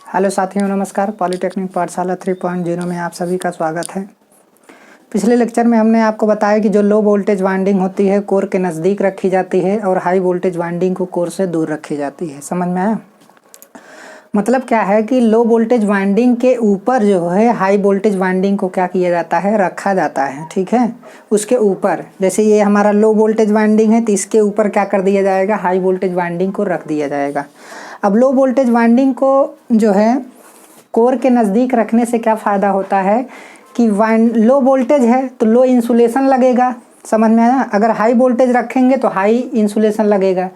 Hello साथियों, नमस्कार। Polytechnic पाठशाला 3.0 में आप सभी का स्वागत है। पिछले लेक्चर में हमने आपको बताया कि जो लो वोल्टेज वाइंडिंग होती है कोर के नज़दीक रखी जाती है और हाई वोल्टेज वाइंडिंग को कोर से दूर रखी जाती है। समझ में आया? मतलब क्या है कि लो वोल्टेज वाइंडिंग के ऊपर जो है हाई वोल्टेज वाइंडिंग को क्या किया जाता है, रखा जाता है। ठीक है, उसके ऊपर जैसे ये हमारा लो वोल्टेज वाइंडिंग है तो इसके ऊपर क्या कर दिया जाएगा, हाई वोल्टेज वाइंडिंग को रख दिया जाएगा। अब लो वोल्टेज वाइंडिंग को जो है कोर के नज़दीक रखने से क्या फ़ायदा होता है कि लो वोल्टेज है तो लो इंसुलेशन लगेगा। समझ में आया? अगर हाई वोल्टेज रखेंगे तो हाई इंसुलेशन लगेगा।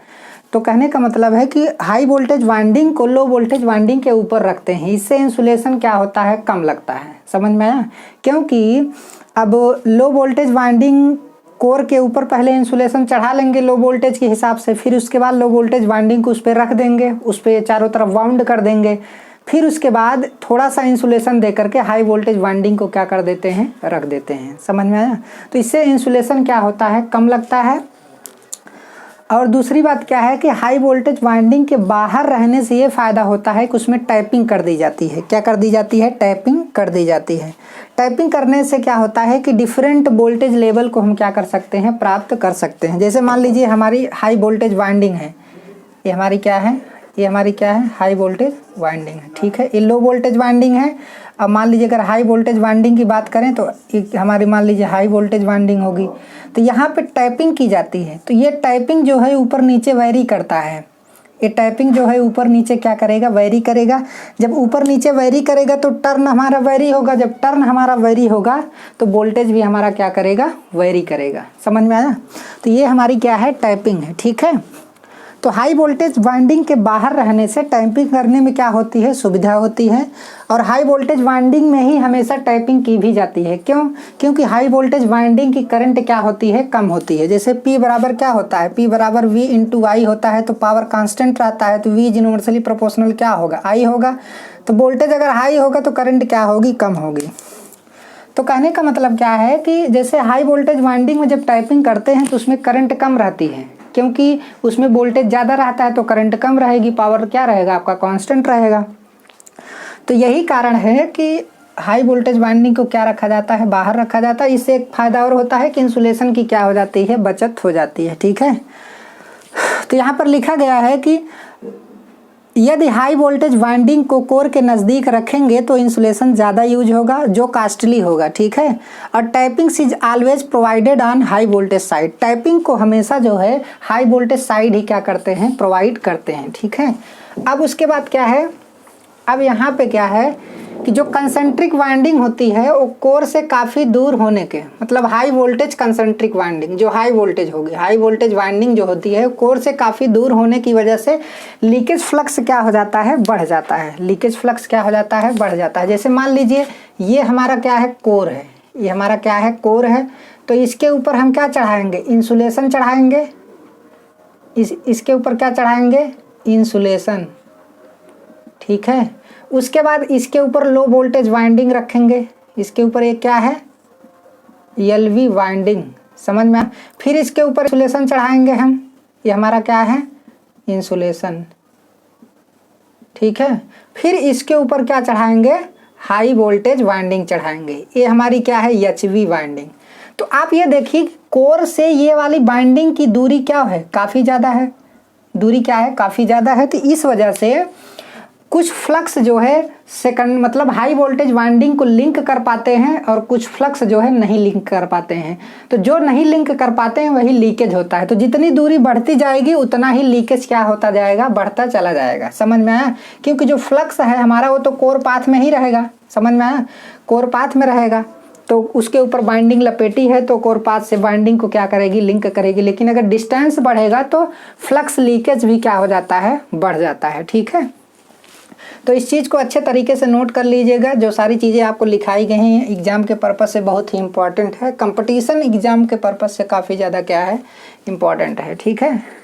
तो कहने का मतलब है कि हाई वोल्टेज वाइंडिंग को लो वोल्टेज वाइंडिंग के ऊपर रखते हैं, इससे इंसुलेशन क्या होता है, कम लगता है। समझ में आया? क्योंकि अब लो वोल्टेज वाइंडिंग कोर के ऊपर पहले इंसुलेशन चढ़ा लेंगे लो वोल्टेज के हिसाब से, फिर उसके बाद लो वोल्टेज वाइंडिंग को उस पर रख देंगे, उस पर चारों तरफ वाउंड कर देंगे, फिर उसके बाद थोड़ा सा इंसुलेशन दे करके हाई वोल्टेज वाइंडिंग को क्या कर देते हैं, रख देते हैं। समझ में आया? तो इससे इंसुलेशन क्या होता है, कम लगता है। और दूसरी बात क्या है कि हाई वोल्टेज वाइंडिंग के बाहर रहने से ये फ़ायदा होता है कि उसमें टैपिंग कर दी जाती है। क्या कर दी जाती है? टैपिंग कर दी जाती है। टैपिंग करने से क्या होता है कि डिफरेंट वोल्टेज लेवल को हम क्या कर सकते हैं, प्राप्त कर सकते हैं। जैसे मान लीजिए हमारी हाई वोल्टेज वाइंडिंग है, ये हमारी क्या है, ये हमारी क्या है, हाई वोल्टेज वाइंडिंग है। ठीक है, ये लो वोल्टेज वाइंडिंग है। अब मान लीजिए अगर हाई वोल्टेज वाइंडिंग की बात करें तो हमारी मान लीजिए हाई वोल्टेज वाइंडिंग होगी, तो यहाँ पे टैपिंग की जाती है। तो ये टैपिंग जो है ऊपर नीचे वैरी करता है। ये टैपिंग जो है ऊपर नीचे क्या करेगा, वैरी करेगा। जब ऊपर नीचे वैरी करेगा तो टर्न हमारा वैरी होगा। जब टर्न हमारा वैरी होगा तो वोल्टेज भी हमारा क्या करेगा, वैरी करेगा। समझ में आया? तो ये हमारी क्या है, टैपिंग है। ठीक है, तो हाई वोल्टेज वाइंडिंग के बाहर रहने से टैपिंग करने में क्या होती है, सुविधा होती है। और हाई वोल्टेज वाइंडिंग में ही हमेशा टैपिंग की भी जाती है। क्यों? क्योंकि हाई वोल्टेज वाइंडिंग की करंट क्या होती है, कम होती है। जैसे P बराबर क्या होता है, P बराबर V इंटू आई होता है, तो पावर कांस्टेंट रहता है, तो V यूनिवर्सली प्रोपोर्शनल क्या होगा, I होगा। तो वोल्टेज अगर हाई होगा तो करंट क्या होगी, कम होगी। तो कहने का मतलब क्या है कि जैसे हाई वोल्टेज वाइंडिंग में जब टाइपिंग करते हैं तो उसमें करंट कम रहती है, क्योंकि उसमें वोल्टेज ज़्यादा रहता है तो करंट कम रहेगी, पावर क्या रहेगा, आपका कांस्टेंट रहेगा। तो यही कारण है कि हाई वोल्टेज वाइंडिंग को क्या रखा जाता है, बाहर रखा जाता है। इससे एक फ़ायदा और होता है कि इंसुलेशन की क्या हो जाती है, बचत हो जाती है। ठीक है, तो यहाँ पर लिखा गया है कि यदि हाई वोल्टेज वाइंडिंग को कोर के नज़दीक रखेंगे तो इंसुलेशन ज़्यादा यूज होगा, जो कास्टली होगा। ठीक है, और tapping is always provided on high voltage side. Tapping को हमेशा जो है हाई वोल्टेज साइड ही क्या करते हैं, प्रोवाइड करते हैं। ठीक है, अब उसके बाद क्या है, अब यहाँ पे क्या है कि जो कंसेंट्रिक वाइंडिंग होती है वो कोर से काफ़ी दूर होने के, मतलब हाई वोल्टेज कंसेंट्रिक वाइंडिंग जो हाई वोल्टेज होगी, हाई वोल्टेज वाइंडिंग जो होती है कोर से काफ़ी दूर होने की वजह से लीकेज फ्लक्स क्या हो जाता है, बढ़ जाता है। लीकेज फ्लक्स क्या हो जाता है, बढ़ जाता है। जैसे मान लीजिए ये हमारा क्या है, कोर है, ये हमारा क्या है, कोर है। तो इसके ऊपर हम क्या चढ़ाएंगे, इंसुलेशन चढ़ाएंगे। इसके ऊपर क्या चढ़ाएंगे, इंसुलेशन। ठीक है, उसके बाद इसके ऊपर लो वोल्टेज वाइंडिंग रखेंगे। इसके ऊपर एक क्या है, LV वाइंडिंग। समझ में? फिर इसके ऊपर इंसुलेशन चढ़ाएंगे हम, ये हमारा क्या है, इंसुलेशन। ठीक है, फिर इसके ऊपर क्या चढ़ाएंगे, हाई वोल्टेज वाइंडिंग चढ़ाएंगे। ये हमारी क्या है, HV वाइंडिंग। तो आप ये देखिए कोर से ये वाली वाइंडिंग की दूरी क्या है, काफ़ी ज़्यादा है। दूरी क्या है, काफ़ी ज़्यादा है। तो इस वजह से कुछ फ्लक्स जो है सेकंड मतलब हाई वोल्टेज वाइंडिंग को लिंक कर पाते हैं और कुछ फ्लक्स जो है नहीं लिंक कर पाते हैं। तो जो नहीं लिंक कर पाते हैं वही लीकेज होता है। तो जितनी दूरी बढ़ती जाएगी उतना ही लीकेज क्या होता जाएगा, बढ़ता चला जाएगा। समझ में आया? क्योंकि जो फ्लक्स है हमारा वो तो कोर पाथ में ही रहेगा। समझ में आया? कोर पाथ में रहेगा तो उसके ऊपर बाइंडिंग लपेटी है तो कोर पाथ से बाइंडिंग को क्या करेगी, लिंक करेगी। लेकिन अगर डिस्टेंस बढ़ेगा तो फ्लक्स लीकेज भी क्या हो जाता है, बढ़ जाता है। ठीक है, तो इस चीज़ को अच्छे तरीके से नोट कर लीजिएगा। जो सारी चीज़ें आपको लिखाई गई हैं एग्ज़ाम के पर्पज़ से बहुत ही इम्पॉर्टेंट है, कंपटीशन एग्ज़ाम के पर्पज़ से काफ़ी ज़्यादा क्या है, इम्पॉर्टेंट है। ठीक है,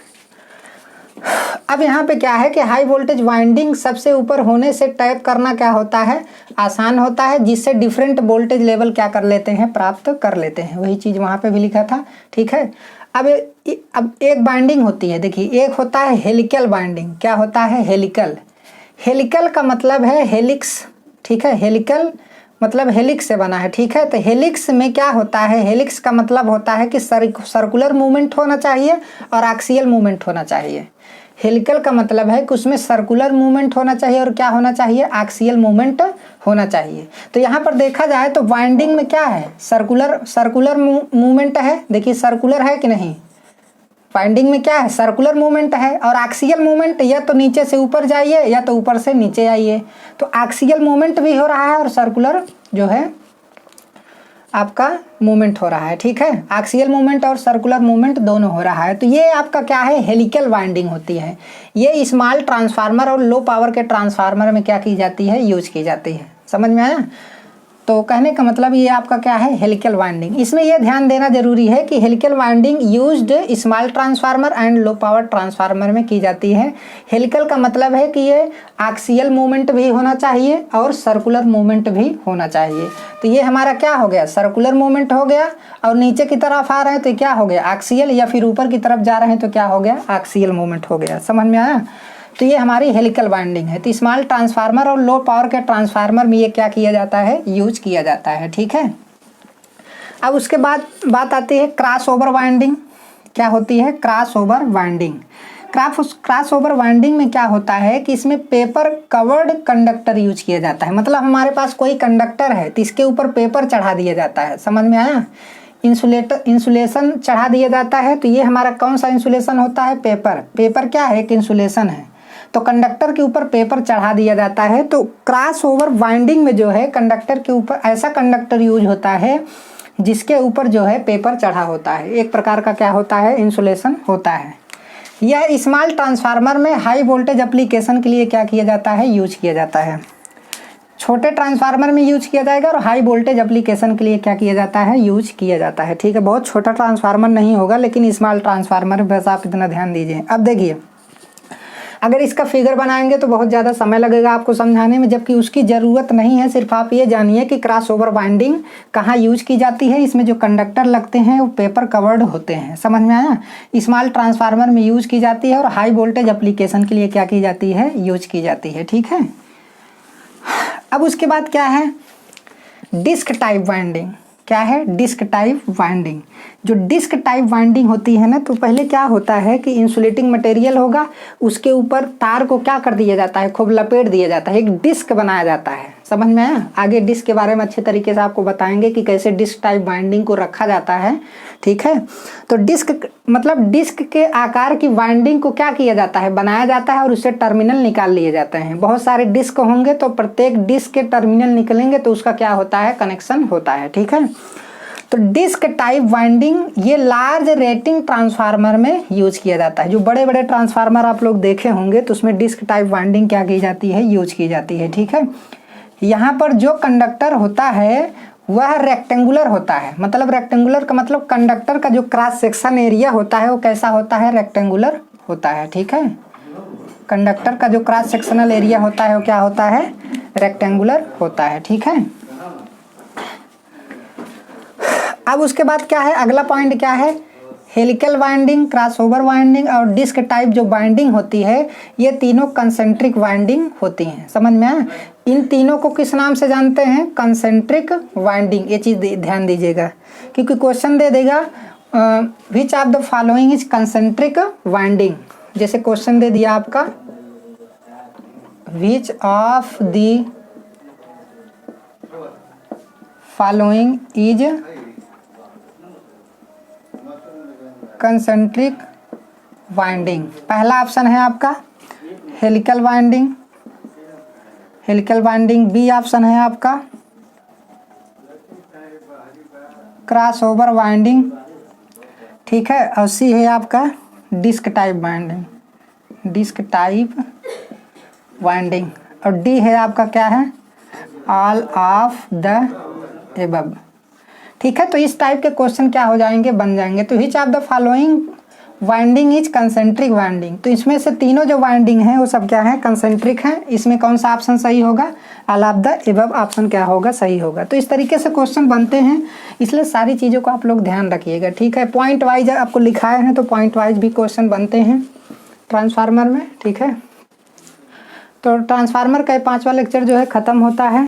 अब यहाँ पे क्या है कि हाई वोल्टेज वाइंडिंग सबसे ऊपर होने से टैप करना क्या होता है, आसान होता है, जिससे डिफरेंट वोल्टेज लेवल क्या कर लेते हैं, प्राप्त कर लेते हैं। वही चीज़ वहाँ पे भी लिखा था। ठीक है, अब एक बाइंडिंग होती है, देखिए एक होता है हेलिकल बाइंडिंग। क्या होता है, हेलिकल। हेलिकल का मतलब है हेलिक्स, ठीक है, हेलिकल मतलब हेलिक्स से बना है, ठीक है। तो हेलिक्स में क्या होता है, हेलिक्स का मतलब होता है कि सर्कुलर मूवमेंट होना चाहिए और एक्सियल मूवमेंट होना चाहिए। हेलिकल का मतलब है कि उसमें सर्कुलर मूवमेंट होना चाहिए और क्या होना चाहिए, एक्सियल मूवमेंट होना चाहिए। तो यहाँ पर देखा जाए तो वाइंडिंग में क्या है, सर्कुलर मूवमेंट है, देखिए सर्कुलर है कि नहीं, वाइंडिंग में क्या है, सर्कुलर मूवमेंट है। और एक्सियल मूवमेंट या तो नीचे से ऊपर जाइए या तो ऊपर से नीचे आइए, तो एक्सियल मूवमेंट भी हो रहा है और सर्कुलर जो है आपका मूवमेंट हो रहा है, ठीक है। एक्सियल मूवमेंट और सर्कुलर मूवमेंट दोनों हो रहा है। तो ये आपका क्या है, हेलिकल वाइंडिंग होती है। ये स्मॉल ट्रांसफार्मर और लो पावर के ट्रांसफार्मर में क्या की जाती है, यूज की जाती है। समझ में आया। तो कहने का मतलब ये आपका क्या है, हेलिकल वाइंडिंग। इसमें यह ध्यान देना जरूरी है कि helical winding used small transformer and low power transformer में की जाती है। हेलिकल का मतलब है कि ये एक्सियल मूवमेंट भी होना चाहिए और सर्कुलर मूवमेंट भी होना चाहिए। तो ये हमारा क्या हो गया, सर्कुलर मूवमेंट हो गया, और नीचे की तरफ आ रहे हैं तो क्या हो गया, एक्सियल, या फिर ऊपर की तरफ जा रहे हैं तो क्या हो गया, एक्सियल मूवमेंट हो गया। समझ में आया। तो ये हमारी हेलिकल वाइंडिंग है। तो स्मॉल ट्रांसफार्मर और लो पावर के ट्रांसफार्मर में ये क्या किया जाता है, यूज किया जाता है, ठीक है। अब उसके बाद बात आती है क्रॉस ओवर वाइंडिंग। क्या होती है, cross over winding. Cross over winding में क्या होता है कि इसमें पेपर कवर्ड कंडक्टर यूज किया जाता है। मतलब हमारे पास कोई कंडक्टर है तो इसके ऊपर पेपर चढ़ा दिया जाता है। समझ में आया। इंसुलेशन चढ़ा दिया जाता है। तो ये हमारा कौन सा इंसुलेशन होता है, पेपर क्या है, एक इंसुलेशन है। तो कंडक्टर के ऊपर पेपर चढ़ा दिया जाता है। तो क्रॉस ओवर वाइंडिंग में जो है कंडक्टर के ऊपर ऐसा कंडक्टर यूज होता है जिसके ऊपर जो है पेपर चढ़ा होता है। एक प्रकार का क्या होता है, इंसुलेशन होता है। यह स्मॉल ट्रांसफार्मर में हाई वोल्टेज एप्लीकेशन के लिए क्या किया जाता है, यूज किया जाता है। छोटे ट्रांसफार्मर में यूज किया जाएगा और हाई वोल्टेज एप्लीकेशन के लिए क्या किया जाता है, यूज किया जाता है, ठीक है। बहुत छोटा ट्रांसफार्मर नहीं होगा लेकिन स्मॉल ट्रांसफार्मर, बस आप इतना ध्यान दीजिए। अब देखिए, अगर इसका फिगर बनाएंगे तो बहुत ज़्यादा समय लगेगा आपको समझाने में, जबकि उसकी ज़रूरत नहीं है। सिर्फ आप ये जानिए कि क्रॉस ओवर वाइंडिंग कहाँ यूज की जाती है। इसमें जो कंडक्टर लगते हैं वो पेपर कवर्ड होते हैं। समझ में आया। स्मॉल ट्रांसफार्मर में यूज की जाती है और हाई वोल्टेज एप्लीकेशन के लिए क्या की जाती है, यूज की जाती है, ठीक है। अब उसके बाद क्या है, डिस्क टाइप वाइंडिंग। क्या है, डिस्क टाइप वाइंडिंग। जो डिस्क टाइप वाइंडिंग होती है ना, तो पहले क्या होता है कि इंसुलेटिंग मटेरियल होगा, उसके ऊपर तार को क्या कर दिया जाता है, खूब लपेट दिया जाता है, एक डिस्क बनाया जाता है। समझ में आया। आगे डिस्क के बारे में अच्छे तरीके से आपको बताएंगे कि कैसे डिस्क टाइप वाइंडिंग को रखा जाता है, ठीक है। तो डिस्क मतलब डिस्क के आकार की वाइंडिंग को क्या किया जाता है, बनाया जाता है और उससे टर्मिनल निकाल लिए जाते हैं। बहुत सारे डिस्क होंगे तो प्रत्येक डिस्क के टर्मिनल निकलेंगे तो उसका क्या होता है, कनेक्शन होता है, ठीक है। तो डिस्क टाइप वाइंडिंग ये लार्ज रेटिंग ट्रांसफार्मर में यूज किया जाता है। जो बड़े बड़े ट्रांसफार्मर आप लोग देखे होंगे तो उसमें डिस्क टाइप वाइंडिंग क्या की जाती है, यूज की जाती है, ठीक है। यहाँ पर जो कंडक्टर होता है वह रेक्टेंगुलर होता है। मतलब रेक्टेंगुलर का मतलब कंडक्टर का जो क्रॉस सेक्शन एरिया होता है वो कैसा होता है, रेक्टेंगुलर होता है, ठीक है। कंडक्टर का जो क्रॉस सेक्शनल एरिया होता है वो क्या होता है, रेक्टेंगुलर होता है, ठीक है। अब उसके बाद क्या है, अगला पॉइंट क्या है, हेलिकल वाइंडिंग, क्रॉसओवर वाइंडिंग और डिस्क टाइप जो वाइंडिंग होती है ये तीनों कंसेंट्रिक वाइंडिंग होती हैं। समझ में आया। इन तीनों को किस नाम से जानते हैं, कंसेंट्रिक वाइंडिंग। ये चीज़ ध्यान दीजिएगा क्योंकि क्वेश्चन दे देगा which of the following is concentric winding. जैसे क्वेश्चन दे दिया आपका which of the following is concentric winding. पहला ऑप्शन है आपका helical winding, helical winding. B option है आपका क्रॉस ओवर वाइंडिंग, ठीक है। और सी है आपका disc type winding, disc type winding. और डी है आपका क्या है, ऑल ऑफ द एबव, ठीक है। तो इस टाइप के क्वेश्चन क्या हो जाएंगे, बन जाएंगे। तो विच of the following winding is concentric winding. तो इसमें से तीनों जो वाइंडिंग है वो सब क्या है, कंसेंट्रिक है। इसमें कौन सा ऑप्शन सही होगा, all of the above option क्या होगा, सही होगा। तो इस तरीके से क्वेश्चन बनते हैं, इसलिए सारी चीज़ों को आप लोग ध्यान रखिएगा, ठीक है। पॉइंट वाइज आपको लिखाए हैं तो पॉइंट वाइज भी क्वेश्चन बनते हैं ट्रांसफार्मर में, ठीक है। तो ट्रांसफार्मर का 5वां लेक्चर जो है ख़त्म होता है।